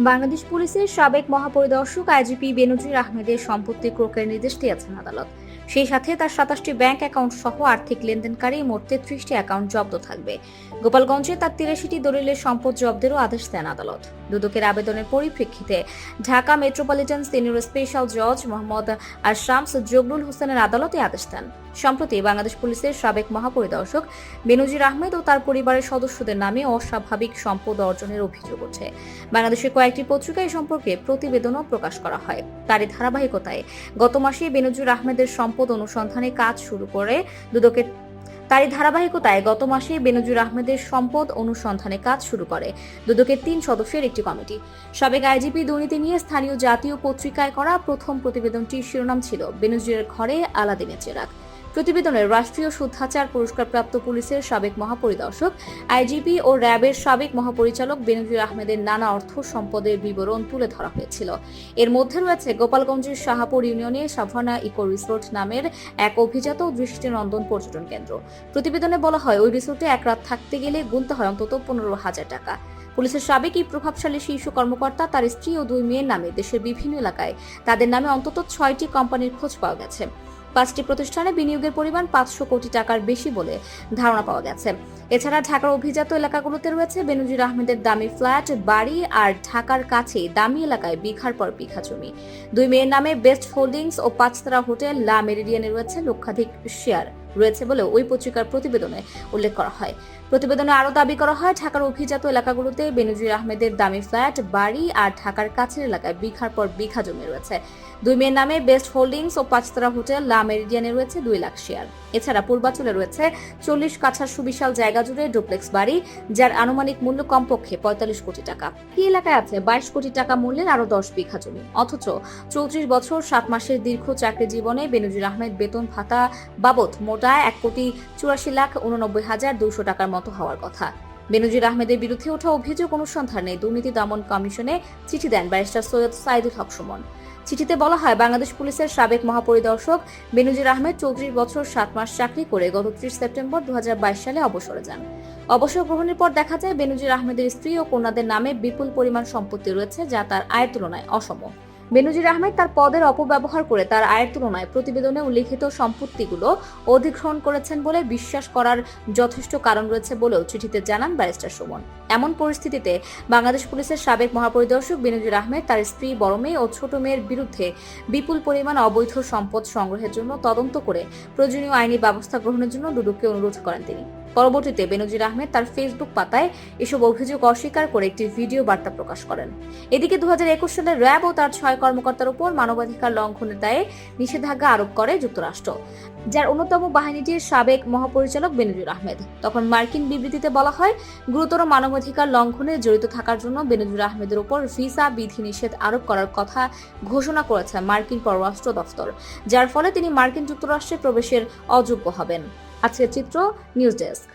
বাংলাদেশ পুলিশের সাবেক মহাপরিদর্শক আইজিপি বেনজির আহমেদের সম্পত্তি ক্রোকের নির্দেশ দিয়েছেন আদালত। সেই সাথে তার 27টি ব্যাংক অ্যাকাউন্ট সহ আর্থিক লেনদেনকারী মোট 33টি অ্যাকাউন্ট জব্দ থাকবে। গোপালগঞ্জে তার 83টি দলিলের সম্পদ জব্দেরও আদেশ দেন আদালত। দুদকের আবেদনের পরিপ্রেক্ষিতে ঢাকা মেট্রোপলিটন সিনিয়র স্পেশাল জজ মোহাম্মদ শামস জগরুল হোসেনের আদালতে আদেশ দেন। সম্প্রতি বাংলাদেশ পুলিশের সাবেক মহাপরিদর্শক বেনজির আহমেদ ও তার পরিবারের সদস্যদের নামে অস্বাভাবিক সম্পদ অর্জনের অভিযোগ ওঠে। বাংলাদেশের কয়েকটি পত্রিকায় এ সম্পর্কে প্রতিবেদনও প্রকাশ করা হয়। তারই ধারাবাহিকতায় গত মাসে বেনজির আহমেদের সম্পদ অনুসন্ধানে কাজ শুরু করে দুদকের দুদকের 3 সদস্যের একটি কমিটি। সাবেক আইজিপি দুর্নীতি নিয়ে স্থানীয় জাতীয় পত্রিকায় করা প্রথম প্রতিবেদনটির শিরোনাম ছিল বেনজিরের ঘরে আলাদিনের চেরাগ। প্রতিবেদনে রাষ্ট্রীয় শুদ্ধাচার পুরস্কারপ্রাপ্ত পুলিশের সাবেক মহাপরিদর্শক আইজিপি ও র্যাবের সাবেক মহাপরিচালক বেনজির আহমেদের নানা অর্থ সম্পদের বিবরণ তুলে ধরা হয়েছিল। এর মধ্যে রয়েছে গোপালগঞ্জের শাহাপুর ইউনিয়নে সাভানা ইকো রিসোর্ট নামের এক অভিজাত দৃষ্টিনন্দন পর্যটন কেন্দ্র। প্রতিবেদনে বলা হয়, ওই রিসোর্টে এক রাত থাকতে গেলে গুনতে হয় অন্তত 15,000 টাকা। পুলিশের সাবেক এই প্রভাবশালী শীর্ষ কর্মকর্তা তার স্ত্রী ও 2 মেয়ের নামে দেশের বিভিন্ন এলাকায় তাদের নামে অন্তত 6টি কোম্পানির খোঁজ পাওয়া গেছে। 5টি প্রতিষ্ঠানে বিনিয়োগের পরিমাণ 500 কোটি টাকার বেশি বলে ধারণা পাওয়া গেছে। এছাড়া ঢাকার অভিজাত এলাকাগুলোতে রয়েছে বেনজির আহমেদের দামি ফ্ল্যাট, বাড়ি আর ঢাকার কাছে দামি এলাকায় বিঘার পর বিঘা জমি। 2 মেয়ের নামে বেস্ট হোল্ডিংস ও 5 তারা হোটেল লা মেরিডিয়ানে রয়েছে লক্ষাধিক শেয়ার রয়েছে বলে ওই পত্রিকার প্রতিবেদনে উল্লেখ করা হয়। প্রতিবেদনে আরও দাবি করা হয়, ঢাকার অভিজাত এলাকাগুলোতে বেনজির আহমেদের দামি ফ্ল্যাট, বাড়ি আর ঢাকার কাছের এলাকায় বিঘার পর বিঘা জমি রয়েছে। 2 মেয়ের নামে বেস্ট হোল্ডিংস ও 5 তারা হোটেল লা মেরিডিয়ানে রয়েছে 2 লাখ শেয়ার। এছাড়া পূর্বাচলে রয়েছে 40 কাছার সুবিশাল জায়গা জুড়ে ডুপ্লেক্স বাড়ি, যার আনুমানিক মূল্য কমপক্ষে 45 কোটি টাকা। এই এলাকায় আছে 22 কোটি টাকা মূল্যের আরও 10 বিঘা জমি। অথচ 34 বছর 7 মাসের দীর্ঘ চাকরি জীবনে বেনজির আহমেদ বেতন ভাতা বাবদ মোটা 1,84,89,200 টাকার মতো হওয়ার কথা। বেনজির আহমেদের বিরুদ্ধে ওঠা অভিযোগ অনুসন্ধানে দুর্নীতি দমন কমিশনে চিঠি দেন ব্যারিস্টার সৈয়দ সাইদুল হক সুমন। চিঠিতে বলা হয়, বাংলাদেশ পুলিশের সাবেক মহাপরিদর্শক বেনজির আহমেদ 34 বছর 7 মাস চাকরি করে গত 30 সেপ্টেম্বর 2022 সালে অবসরে যান। অবসর গ্রহণের পর দেখা যায় বেনজির আহমেদের স্ত্রী ও কন্যাদের নামে বিপুল পরিমাণ সম্পত্তি রয়েছে, যা তার আয়ের তুলনায় অসম। বেনজির আহমেদ তার পদের অপব্যবহার করে তার আয়ের তুলনায় প্রতিবেদনে উল্লেখিত সম্পত্তিগুলো অধিগ্রহণ করেছেন বলে বিশ্বাস করার যথেষ্ট কারণ রয়েছে বলেও চিঠিতে জানান ব্যারিস্টার সুমন। এমন পরিস্থিতিতে বাংলাদেশ পুলিশের সাবেক মহাপরিদর্শক বেনজির আহমেদ তার স্ত্রী, বড় মেয়ে ও ছোট মেয়ের বিরুদ্ধে বিপুল পরিমাণ অবৈধ সম্পদ সংগ্রহের জন্য তদন্ত করে প্রয়োজনীয় আইনি ব্যবস্থা গ্রহণের জন্য দুদককে অনুরোধ করেন তিনি। পরবর্তীতে বেনজির আহমেদ তার ফেসবুক পাতায় এসব অভিযোগ অস্বীকার করে একটি ভিডিও বার্তা প্রকাশ করেন। এদিকে 2021 সালে র্যাব ও তার 6 কর্মকর্তার উপর মানবাধিকার লঙ্ঘনের দায়ে নিষেধাজ্ঞা আরোপ করে যুক্তরাষ্ট্র, যার অন্যতম বাহিনীটির সাবেক মহাপরিচালক বেনজির আহমেদ। তখন মার্কিন বিবৃতিতে বলা হয়, গুরুতর মানবাধিকার লঙ্ঘনে জড়িত থাকার জন্য বেনজির আহমেদের উপর ভিসা বিধিনিষেধ আরোপ করার কথা ঘোষণা করেছে মার্কিন পররাষ্ট্র দফতর, যার ফলে তিনি মার্কিন যুক্তরাষ্ট্রে প্রবেশের অযোগ্য হবেন। আজকের চিত্র, নিউজ ডেস্ক।